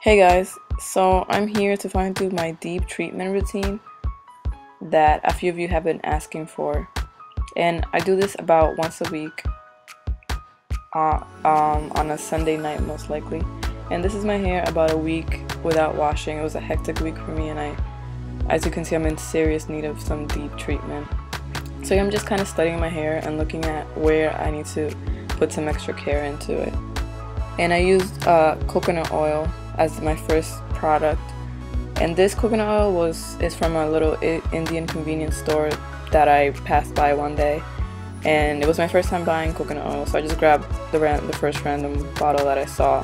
Hey guys, so I'm here to finally do my deep treatment routine that a few of you have been asking for, and I do this about once a week on a Sunday night most likely. And this is my hair about a week without washing. It was a hectic week for me, and as you can see, I'm in serious need of some deep treatment. So I'm just kind of studying my hair and looking at where I need to put some extra care into it. And I used coconut oil as my first product, and this coconut oil is from a little Indian convenience store that I passed by one day, and it was my first time buying coconut oil, so I just grabbed the first random bottle that I saw.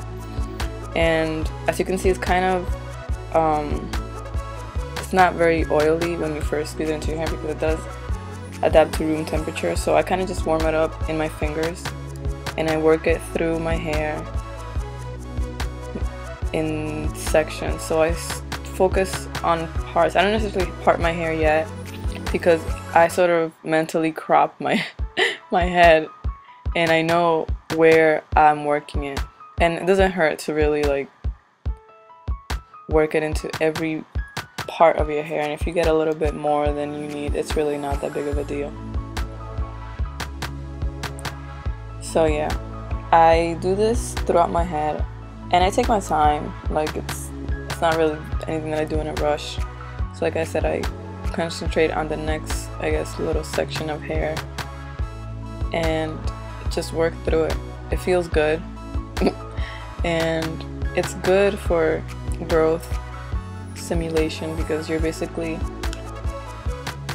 And as you can see, it's kind of it's not very oily when you first squeeze it into your hair because it does adapt to room temperature. So I kind of just warm it up in my fingers and I work it through my hair in sections. So I focus on parts. I don't necessarily part my hair yet because I sort of mentally crop my my head, and I know where I'm working it, and it doesn't hurt to really like work it into every part of your hair. And if you get a little bit more than you need, it's really not that big of a deal. So yeah, I do this throughout my head, and I take my time. Like it's not really anything that I do in a rush. So like I said, I concentrate on the next, I guess, little section of hair and just work through it. It feels good and it's good for growth stimulation because you're basically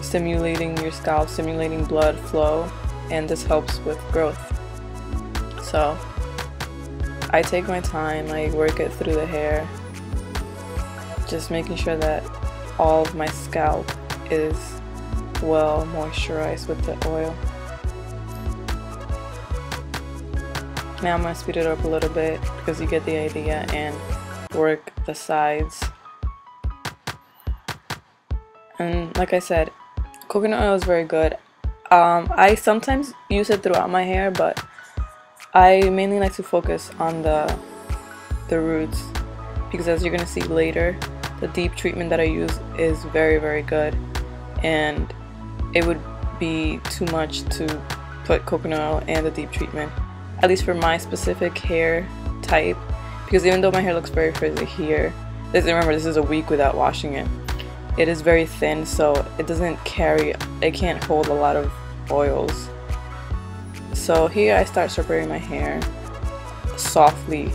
stimulating your scalp, stimulating blood flow, and this helps with growth. So I take my time, I work it through the hair, just making sure that all of my scalp is well moisturized with the oil. Now I'm going to speed it up a little bit because you get the idea, and work the sides. And like I said, coconut oil is very good. I sometimes use it throughout my hair, but I mainly like to focus on the roots because, as you're going to see later, the deep treatment that I use is very, very good, and it would be too much to put coconut oil and the deep treatment, at least for my specific hair type, because even though my hair looks very frizzy here, remember this is a week without washing it, it is very thin, so it can't hold a lot of oils. So here I start separating my hair softly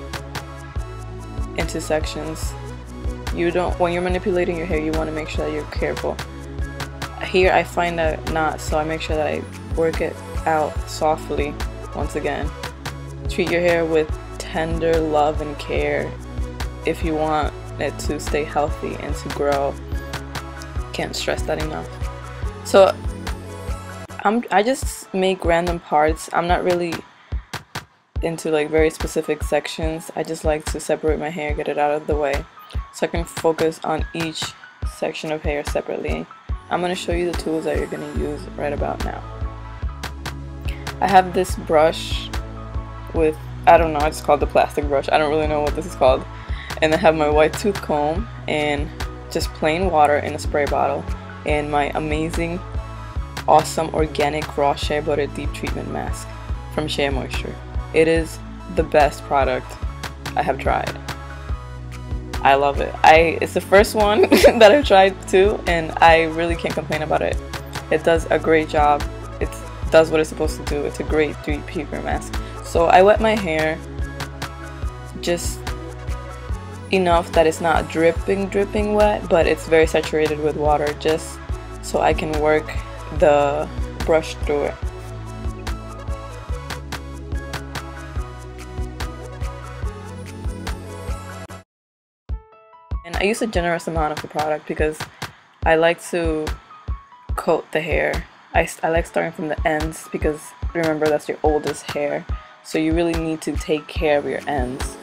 into sections. When you're manipulating your hair, you want to make sure that you're careful. Here I find a knot, so I make sure that I work it out softly. Once again, treat your hair with tender love and care if you want it to stay healthy and to grow. Can't stress that enough. So I just make random parts. I'm not really into like very specific sections. I just like to separate my hair, get it out of the way, so I can focus on each section of hair separately. I'm going to show you the tools that you're going to use right about now. I have this brush with, I don't know, I just called the plastic brush. I don't really know what this is called. And I have my white tooth comb and just plain water in a spray bottle, and my amazing, awesome, organic raw shea butter deep treatment mask from Shea Moisture. It is the best product I have tried. I love it. It's the first one that I've tried too, and I really can't complain about it. It does a great job. It does what it's supposed to do. It's a great deep treatment mask. So I wet my hair just enough that it's not dripping wet, but it's very saturated with water, just so I can work the brush through it. And I use a generous amount of the product because I like to coat the hair. I like starting from the ends because remember, that's your oldest hair, so you really need to take care of your ends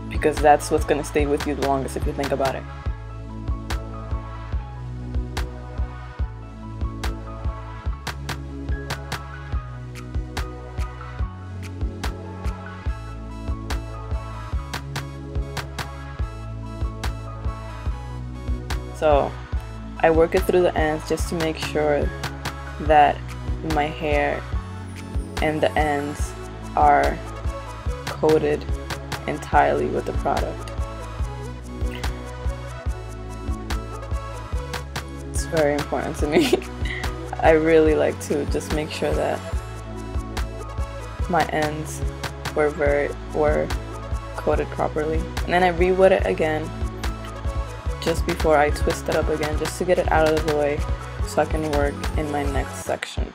because that's what's going to stay with you the longest if you think about it. So I work it through the ends just to make sure that my hair and the ends are coated entirely with the product. It's very important to me. I really like to just make sure that my ends were coated properly, and then I re-wet it again just before I twist it up again, just to get it out of the way so I can work in my next section.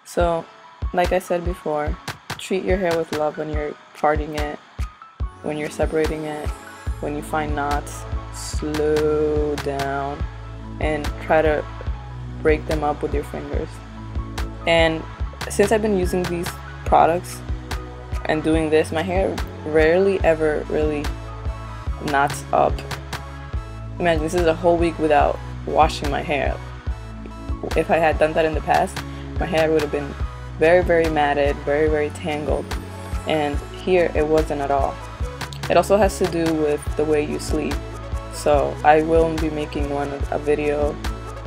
So like I said before, treat your hair with love when you're parting it, when you're separating it, when you find knots, slow down and try to break them up with your fingers. And since I've been using these products and doing this, my hair rarely ever really knots up. Imagine this is a whole week without washing my hair. If I had done that in the past, my hair would have been very, very matted, very, very tangled, and here it wasn't at all. It also has to do with the way you sleep. So I will be making a video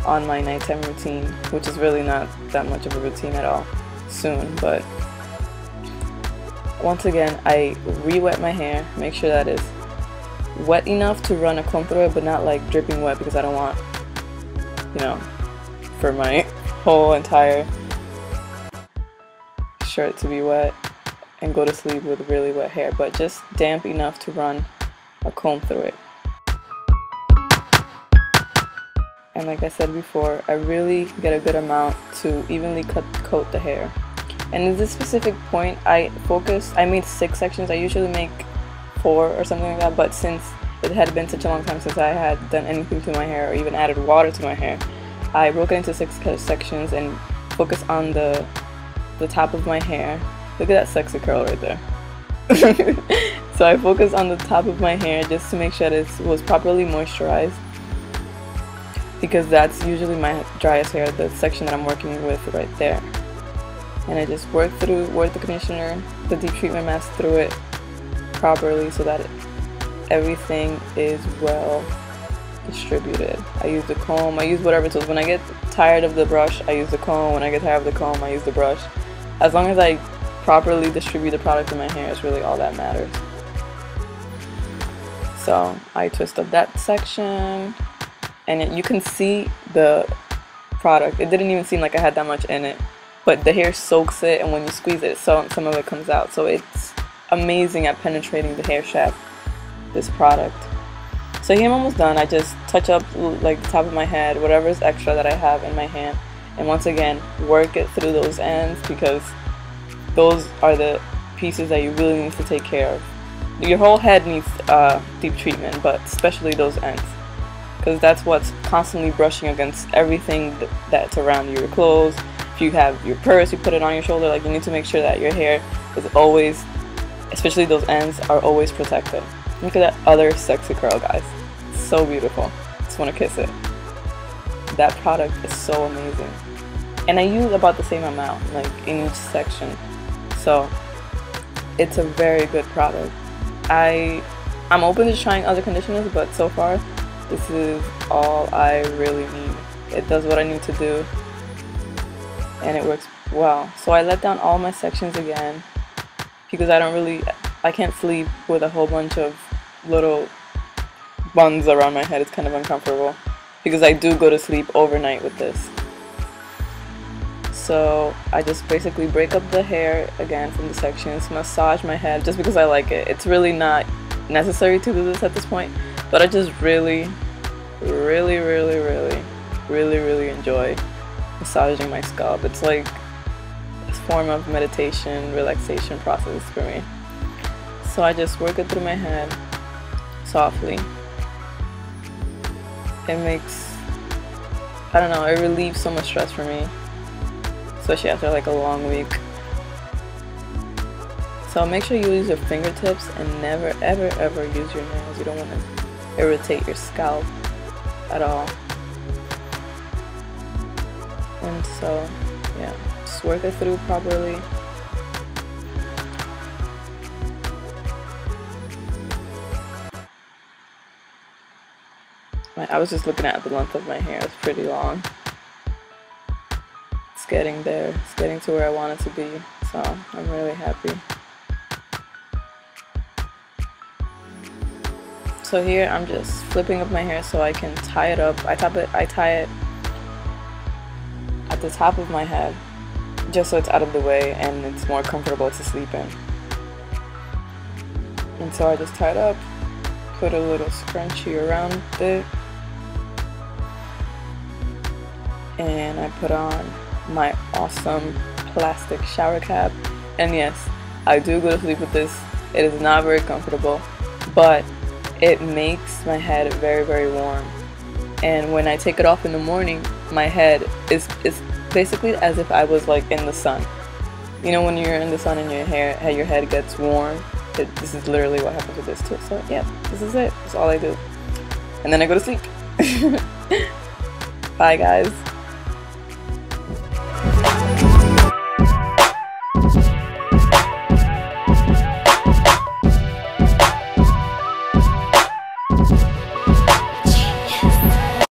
on my nighttime routine, which is really not that much of a routine at all, soon. But once again, I re-wet my hair, make sure that it's wet enough to run a comb through it, but not like dripping wet, because I don't want, you know, for my whole entire shirt to be wet and go to sleep with really wet hair, but just damp enough to run a comb through it. And like I said before, I really get a good amount to evenly coat the hair. And at this specific point, I made 6 sections. I usually make 4 or something like that, but since it had been such a long time since I had done anything to my hair or even added water to my hair, I broke it into 6 sections and focused on the top of my hair. Look at that sexy curl right there. So I focused on the top of my hair just to make sure that it was properly moisturized, because that's usually my driest hair, the section that I'm working with right there. And I just work the conditioner, the deep treatment mask through it properly so that everything is well distributed. I use the comb, I use whatever tools. When I get tired of the brush, I use the comb. When I get tired of the comb, I use the brush. As long as I properly distribute the product in my hair is really all that matters. So I twist up that section, and you can see the product. It didn't even seem like I had that much in it, but the hair soaks it, and when you squeeze it, so some of it comes out. So it's amazing at penetrating the hair shaft, this product. So here I'm almost done. I just touch up like the top of my head, whatever is extra that I have in my hand, and once again work it through those ends, because those are the pieces that you really need to take care of. Your whole head needs deep treatment, but especially those ends, because that's what's constantly brushing against everything that's around you. Your clothes, if you have your purse, you put it on your shoulder, like you need to make sure that your hair is always, especially those ends, are always protected. Look at that other sexy curl, guys. It's so beautiful. Just want to kiss it. That product is so amazing. And I use about the same amount, like in each section. So it's a very good product. I'm open to trying other conditioners, but so far this is all I really need. It does what I need to do, and it works well. So I let down all my sections again, because I can't sleep with a whole bunch of little buns around my head. It's kind of uncomfortable, because I do go to sleep overnight with this. So I just basically break up the hair again from the sections, massage my head just because I like it. It's really not necessary to do this at this point, but I just really enjoy massaging my scalp. It's like a form of meditation, relaxation process for me. So I just work it through my head softly. It makes, I don't know, it relieves so much stress for me, especially after like a long week. So make sure you use your fingertips and never ever use your nails. You don't want to irritate your scalp at all. And so yeah, just work it through properly. I was just looking at the length of my hair. It's pretty long. It's getting there. It's getting to where I want it to be. So I'm really happy. So here I'm just flipping up my hair so I can tie it up. I tie it at the top of my head just so it's out of the way and it's more comfortable to sleep in. And so I just tie it up, put a little scrunchie around it, and I put on my awesome plastic shower cap. And yes, I do go to sleep with this. It is not very comfortable, but it makes my head very, very warm. And when I take it off in the morning, my head is basically as if I was like in the sun. You know, when you're in the sun and your head gets warm, this is literally what happens with this too. So yeah, this is it. That's all I do. And then I go to sleep. Bye guys.